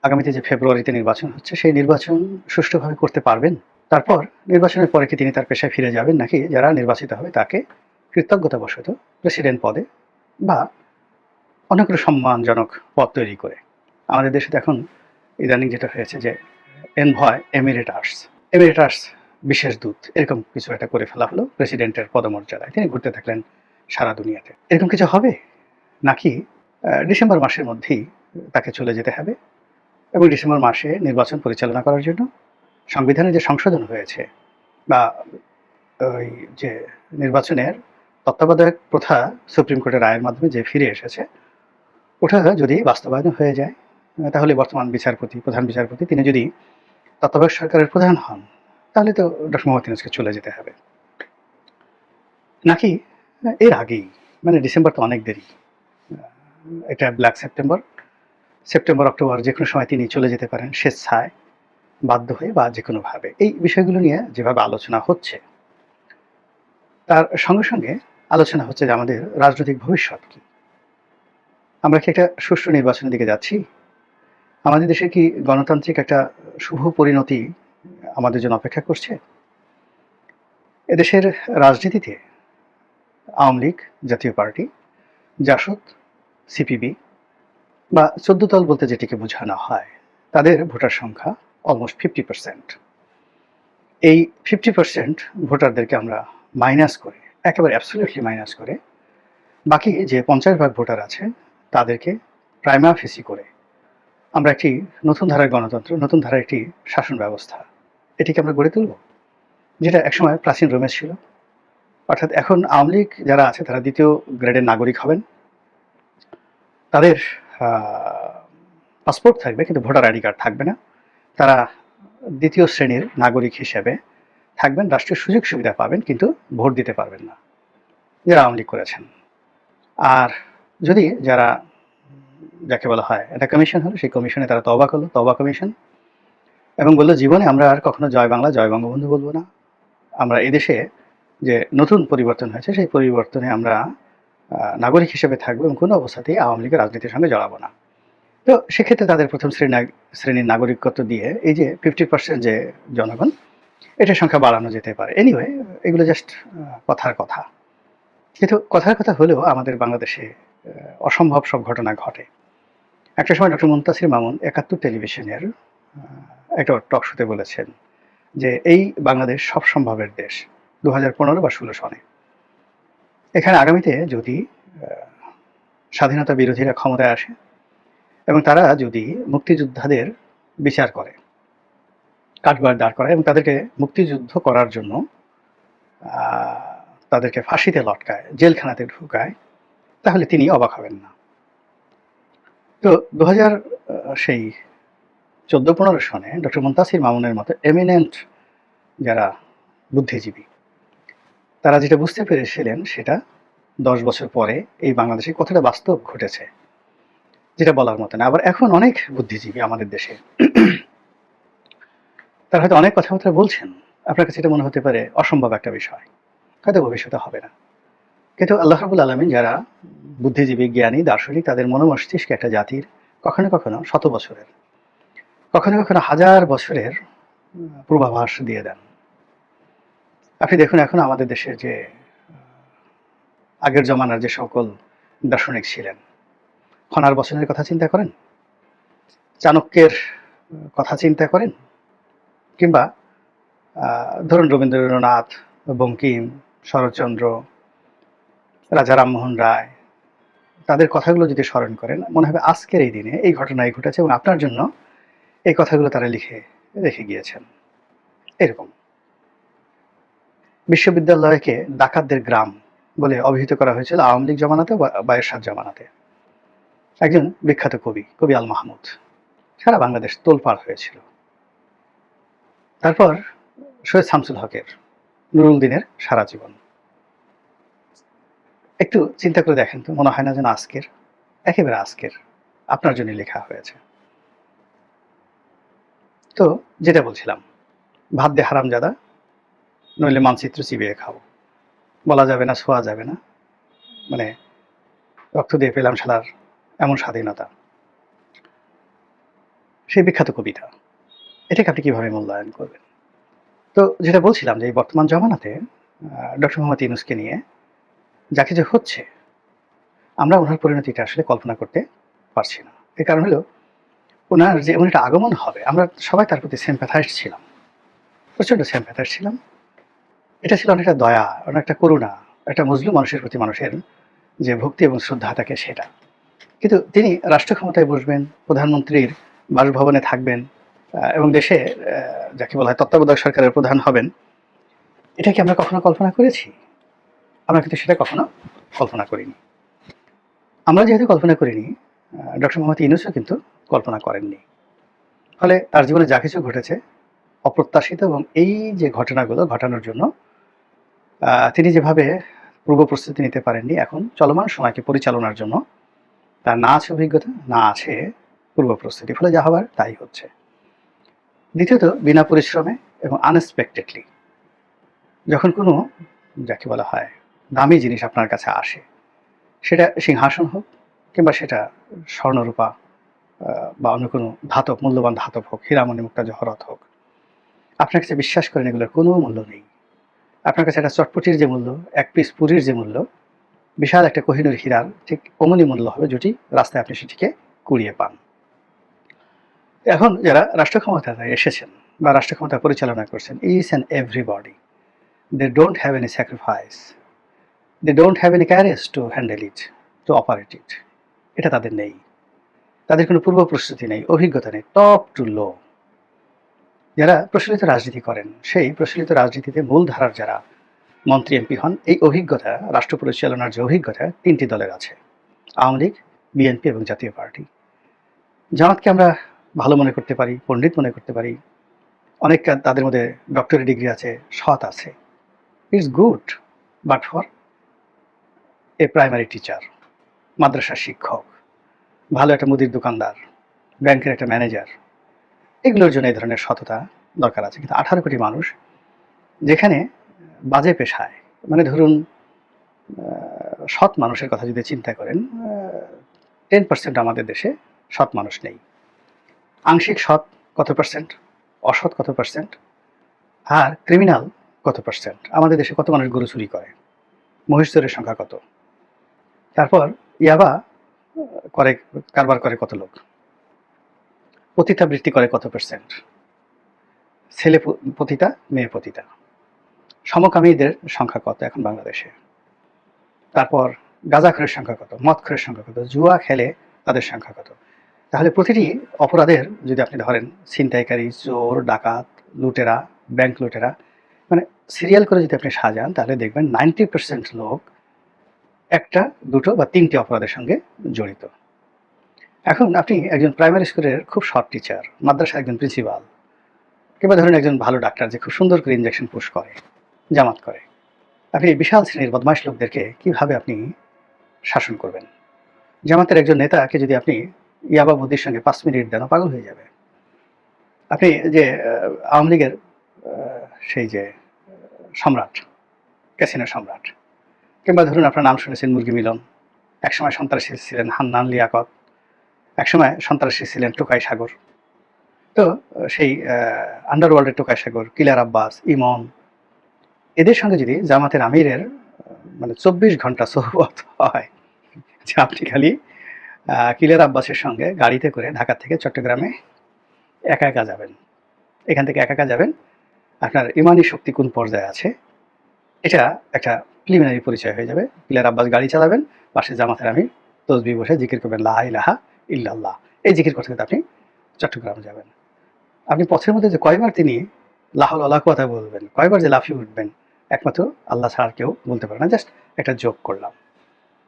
আগামীতে যে ফেব্রুয়ারিতে নির্বাচন হচ্ছে সেই নির্বাচন সুষ্ঠুভাবে করতে পারবেন? তারপর নির্বাচনের পরে কি তিনি তার পেশায় ফিরে যাবেন, নাকি যারা নির্বাচিত হবে তাকে কৃতজ্ঞতাবশত প্রেসিডেন্ট পদে বা অন্য কোনো সম্মানজনক পদ তৈরি করে? আমাদের দেশে তো এখন ইদানিং যেটা হয়েছে যে এনভয় এমিরেটাস বিশেষ দূত এরকম কিছু একটা করে ফেলা হলো প্রেসিডেন্টের পদমর্যাদায়। তিনি ঘুরতে থাকলেন সারা দুনিয়াতে। এরকম কিছু হবে, নাকি ডিসেম্বর মাসের মধ্যেই তাকে চলে যেতে হবে এবং ডিসেম্বর মাসে নির্বাচন পরিচালনা করার জন্য সংবিধানে যে সংশোধন হয়েছে বা ওই যে নির্বাচনের তত্ত্বাবধায়ক প্রথা সুপ্রিম কোর্টের রায়ের মাধ্যমে যে ফিরে এসেছে, ওটা যদি বাস্তবায়ন হয়ে যায়, তাহলে বর্তমান প্রধান বিচারপতি তিনি যদি তত্ত্বাবধায়ক সরকারের প্রধান হন, তাহলে তো ডক্টর মোহাম্মদ ইউনূসকে চলে যেতে হবে। নাকি এর আগেই, মানে ডিসেম্বর তো অনেক দেরি, এটা ব্ল্যাক সেপ্টেম্বর অক্টোবর যে কোনো সময় তিনি চলে যেতে পারেন স্বেচ্ছায়, বাধ্য হয়ে বা যে কোনোভাবে। এই বিষয়গুলো নিয়ে যেভাবে আলোচনা হচ্ছে, তার সঙ্গে সঙ্গে আলোচনা হচ্ছে যে আমাদের রাজনৈতিক ভবিষ্যৎ কি? আমরা কি একটা সুষ্ঠু নির্বাচনের দিকে যাচ্ছি? আমাদের দেশে কি গণতান্ত্রিক একটা শুভ পরিণতি আমাদের জন্য অপেক্ষা করছে? এদেশের রাজনীতিতে আওয়ামী লীগ, জাতীয় পার্টি, জাসদ, সিপিবি বা ১৪ দল বলতে যেটিকে বোঝানো হয়, তাদের ভোটার সংখ্যা অলমোস্ট 50%। এই 50% ভোটারদেরকে আমরা মাইনাস করে, একেবারে অ্যাবসলিউটলি মাইনাস করে, বাকি যে 50% ভোটার আছে তাদেরকে প্রাইমা ফেসি করে আমরা একটি নতুন ধারার গণতন্ত্র, নতুন ধারার একটি শাসন ব্যবস্থা, এটিকে আমরা গড়ে তুলব, যেটা একসময় প্রাচীন রোমে ছিল। অর্থাৎ এখন আওয়ামী লীগ যারা আছে তারা দ্বিতীয় গ্রেডের নাগরিক হবেন, তাদের পাসপোর্ট থাকবে কিন্তু ভোটার আইডি কার্ড থাকবে না, তারা দ্বিতীয় শ্রেণীর নাগরিক হিসেবে থাকবেন, রাষ্ট্রীয় সুযোগ সুবিধা পাবেন কিন্তু ভোট দিতে পারবেন না, যারা আওয়ামী লীগ করেছেন। আর যদি যারা, যাকে বলা হয় একটা কমিশন হলো, সেই কমিশনে তারা তওবা করলো, তওবা কমিশন, এবং বললো জীবনে আমরা আর কখনো জয় বাংলা, জয় বঙ্গবন্ধু বলবো না। আমরা এদেশে যে নতুন পরিবর্তন হয়েছে সেই পরিবর্তনে আমরা নাগরিক হিসেবে থাকবো এবং কোনো অবস্থাতেই আওয়ামী লীগের রাজনীতির সঙ্গে জড়াবো না। তো সেক্ষেত্রে তাদের প্রথম শ্রেণীর নাগরিকত্ব দিয়ে এই যে 50% যে জনগণ, এটার সংখ্যা বাড়ানো যেতে পারে। এনিওয়ে, এগুলো জাস্ট কথার কথা। কিন্তু কথার কথা হলেও আমাদের বাংলাদেশে অসম্ভব সব ঘটনা ঘটে। একটা সময় ডক্টর মুনতাসির মামুন ৭১ টেলিভিশনের একটা টক শোতে বলেছেন যে এই বাংলাদেশ সব সম্ভবের দেশ 2015 বা 16 সনে। এখানে আগামীতে যদি স্বাধীনতা বিরোধীরা ক্ষমতায় আসে এবং তারা যদি মুক্তিযোদ্ধাদের বিচার করে, কাঠগড়ায় দাঁড় করায় এবং তাদেরকে মুক্তিযুদ্ধ করার জন্য তাদেরকে ফাঁসিতে লটকায়, জেলখানাতে ঢুকায়, তাহলে তিনি অবাক হবেন না। তো 2000 সেই 14-15 সনে ডক্টর মুনতাসির মামুনের মতো এমিনেন্ট যারা বুদ্ধিজীবী, তারা যেটা বুঝতে পেরেছিলেন সেটা 10 বছর পরে এই বাংলাদেশে কতটা বাস্তব ঘটেছে, যেটা বলার মতো না। আবার এখন অনেক বুদ্ধিজীবী আমাদের দেশে, তারা হয়তো অনেক কথাবার্তা বলছেন, আপনার কাছে এটা মনে হতে পারে অসম্ভব একটা বিষয়, হয়তো ভবিষ্যতে হবে না। কিন্তু আল্লাহ রাব্বুল আলামিন যারা বুদ্ধিজীবী, জ্ঞানী, দার্শনিক, তাদের মনোমস্তিষ্কে একটা জাতির কখনো কখনো 100 বছরের, কখনো কখনো 1000 বছরের পূর্বাভাস দিয়ে দেন। আপনি দেখুন এখন আমাদের দেশের যে আগের জমানার যে সকল দার্শনিক ছিলেন, খনার বচনের কথা চিন্তা করেন, চাণক্যের কথা চিন্তা করেন, কিংবা ধরুন রবীন্দ্রনাথ, বঙ্কিম, শরৎচন্দ্র, রাজা রামমোহন রায়, তাদের কথাগুলো যদি স্মরণ করেন, মনে হবে আজকের এই দিনে এই ঘটনাই ঘটেছে এবং আপনার জন্য এই কথাগুলো তারা লিখে রেখে গিয়েছেন। এরকম বিশ্ববিদ্যালয়কে ডাকাতদের গ্রাম বলে অভিহিত করা হয়েছিল আওয়ামী লীগ জমানাতে বা এরশাদ জমানাতে। একজন বিখ্যাত কবি আল মাহমুদ, সারা বাংলাদেশ তোলপাড় হয়েছিল। তারপর সৈয়দ শামসুল হকের, নুরুল দিনের সারা জীবন। একটু চিন্তা করে দেখেন তো, মনে হয় না যেন আজকের, একেবারে আজকের আপনার জন্য লেখা হয়েছে? তো যেটা বলছিলাম, ভাত দে হারামজাদা, নইলে মানচিত্র চিবিয়ে খাও, বলা যাবে না, ছোঁয়া যাবে না, মানে রক্ত দিয়ে পেলাম শালার এমন স্বাধীনতা। সেই বিখ্যাত কবিতা, এটাকে আপনি কিভাবে মূল্যায়ন করবেন? তো যেটা বলছিলাম যে এই বর্তমান জমানাতে ডক্টর মোহাম্মদ ইউনূসকে নিয়ে যা কিছু হচ্ছে, আমরা ওনার পরিণতিটা আসলে কল্পনা করতে পারছি না। এর কারণ হলো ওনার যে এমন একটা আগমন হবে, আমরা সবাই তার প্রতি sympathized ছিলাম। প্রচণ্ড sympathized ছিলাম। এটা ছিল অনেকটা দয়া, অনেকটা করুণা, একটা মজলুম মানুষের প্রতি মানুষের যে ভক্তি এবং শ্রদ্ধা থাকে সেটা। কিন্তু তিনি রাষ্ট্র ক্ষমতায় বসবেন, প্রধানমন্ত্রীর বাসভবনে থাকবেন এবং দেশে যাকে বলা হয় তত্ত্বাবধায়ক সরকারের প্রধান হবেন। এটা কি আমরা কখনো কল্পনা করেছি? আমরা কিন্তু সেটা কখনো কল্পনা করিনি। আমরা যেহেতু কল্পনা করিনি, ডক্টর মোহাম্মদ ইউনূসও কিন্তু কল্পনা করেননি। ফলে তার জীবনে যা কিছু ঘটেছে অপ্রত্যাশিত, এবং এই যে ঘটনাগুলো ঘটানোর জন্য তিনি যেভাবে পূর্ব প্রস্তুতি নিতে পারেননি, এখন চলমান সময়কে পরিচালনার জন্য তার না আছে অভিজ্ঞতা, না আছে পূর্ব প্রস্তুতি। ফলে যা হবার তাই হচ্ছে। দ্বিতীয়ত, বিনা পরিশ্রমে এবং আনএক্সপেক্টেডলি যখন কোনো যাকে বলা হয় দামি জিনিস আপনার কাছে আসে, সেটা সিংহাসন হোক কিংবা সেটা স্বর্ণরূপা বা অন্য কোনো ধাতব, মূল্যবান ধাতব হোক, হীরামণি মুক্তা জহরত হোক, আপনার কাছে বিশ্বাস করেন এগুলোর কোনো মূল্য নেই। আপনার কাছে একটা চটপটির যে মূল্য, এক পিস পুরীর যে মূল্য, বিশাল একটা কোহিনূর হীরার ঠিক অমনি মূল্য হবে যেটি রাস্তায় আপনি সেটিকে কুড়িয়ে পান। এখন যারা রাষ্ট্র ক্ষমতায় এসেছেন বা রাষ্ট্র ক্ষমতা পরিচালনা করছেন, each and everybody, they don't have any sacrifice, they don't have any courage to handle it, to operate it. এটা তাদের নেই। তাদের কোনো পূর্ব প্রস্তুতি নেই, অভিজ্ঞতা নেই, টপ টু লো। যারা প্রচলিত রাজনীতি করেন, সেই প্রচলিত রাজনীতিতে মূল ধারার যারা মন্ত্রী এমপি হন, এই অভিজ্ঞতা, রাষ্ট্র পরিচালনার যে অভিজ্ঞতা ৩টি দলের আছে: আওয়ামী লীগ, বিএনপি এবং জাতীয় পার্টি। জামাতকে আমরা ভালো মনে করতে পারি, পণ্ডিত মনে করতে পারি, অনেক তাদের মধ্যে ডক্টরি ডিগ্রি আছে, সৎ আছে, it's good, but for a primary teacher, মাদ্রাসার শিক্ষক, ভালো একটা মুদির দোকানদার, ব্যাংকের একটা ম্যানেজার, এগুলোর জন্য এই ধরনের সততা দরকার আছে। কিন্তু 18 কোটি মানুষ যেখানে বাজে পেশায়, মানে ধরুন সৎ মানুষের কথা যদি চিন্তা করেন, 10% আমাদের দেশে সৎ মানুষ নেই। আংশিক সৎ কত পার্সেন্ট, অসৎ কত পার্সেন্ট, আর ক্রিমিনাল কত পার্সেন্ট? আমাদের দেশে কত মানুষ গরু চুরি করে, মহিষ চোরের সংখ্যা কত, তারপর ইয়াবা করে কারবার করে কত লোক, পতিতাবৃত্তি করে কত পার্সেন্ট, ছেলে পতিতা, মেয়ে পতিতা, সমকামীদের সংখ্যা কত এখন বাংলাদেশে, তারপর গাঁজাখোরের সংখ্যা কত, মদখোরের সংখ্যা কত, জুয়া খেলে তাদের সংখ্যা কত। তাহলে প্রতিটি অপরাধের যদি আপনি ধরেন ছিনতাইকারী, চোর, ডাকাত, লুটেরা, ব্যাংক লুটেরা, মানে সিরিয়াল করে যদি আপনি সাজান, তাহলে দেখবেন 90% লোক একটা, দুটো বা তিনটি অপরাধের সঙ্গে জড়িত। এখন আপনি একজন প্রাইমারি স্কুলের খুব শর্ট টিচার, মাদ্রাসার একজন প্রিন্সিপাল, কিংবা ধরেন একজন ভালো ডাক্তার যে খুব সুন্দর করে ইঞ্জেকশন পুশ করে, জামাত করে, আপনি এই বিশাল শ্রেণীর বদমাশ লোকদেরকে কিভাবে আপনি শাসন করবেন? জামাতের একজন নেতাকে যদি আপনি ইয়াবা বুদ্ধির সঙ্গে 5 মিনিট দেন, পাগল হয়ে যাবে। আপনি যে আওয়ামী লীগের সেই যে সম্রাট, ক্যাসিনোর সম্রাট, কিংবা ধরুন আপনার নাম শুনেছেন মুরগি মিলন, একসময় সন্ত্রাসী ছিলেন হান্নান লিয়াকত, একসময় সন্ত্রাসী ছিলেন টোকাই সাগর। তো সেই আন্ডারওয়ার্ল্ডের টোকাই সাগর, কিলার আব্বাস, ইমন, এদের সঙ্গে যদি জামাতের আমিরের মানে 24 ঘন্টা সোহবত হয়, যে আপনি খালি কিলার আব্বাসের সঙ্গে গাড়িতে করে ঢাকা থেকে চট্টগ্রামে একা একা যাবেন, এখান থেকে একা একা যাবেন, আপনার ইমানি শক্তি কোন পর্যায়ে আছে এটা একটা প্রিলিমিনারি পরিচয় হয়ে যাবে। কিলার আব্বাস গাড়ি চালাবেন, পাশে জামাতের আমির তসবিহ বসে জিকির করবেন লা ইলাহা ইল্লাল্লাহ, এই জিকির করতে করতে আপনি চট্টগ্রাম যাবেন। আপনি পথের মধ্যে যে কয়বার তিনি লা হাওলা ওয়ালা কুওয়াতা বলবেন, কয়বার যে লাফিয়ে উঠবেন, একমাত্র আল্লাহ ছাড়া আর কেউ বলতে পারে না। জাস্ট একটা যোগ করলাম।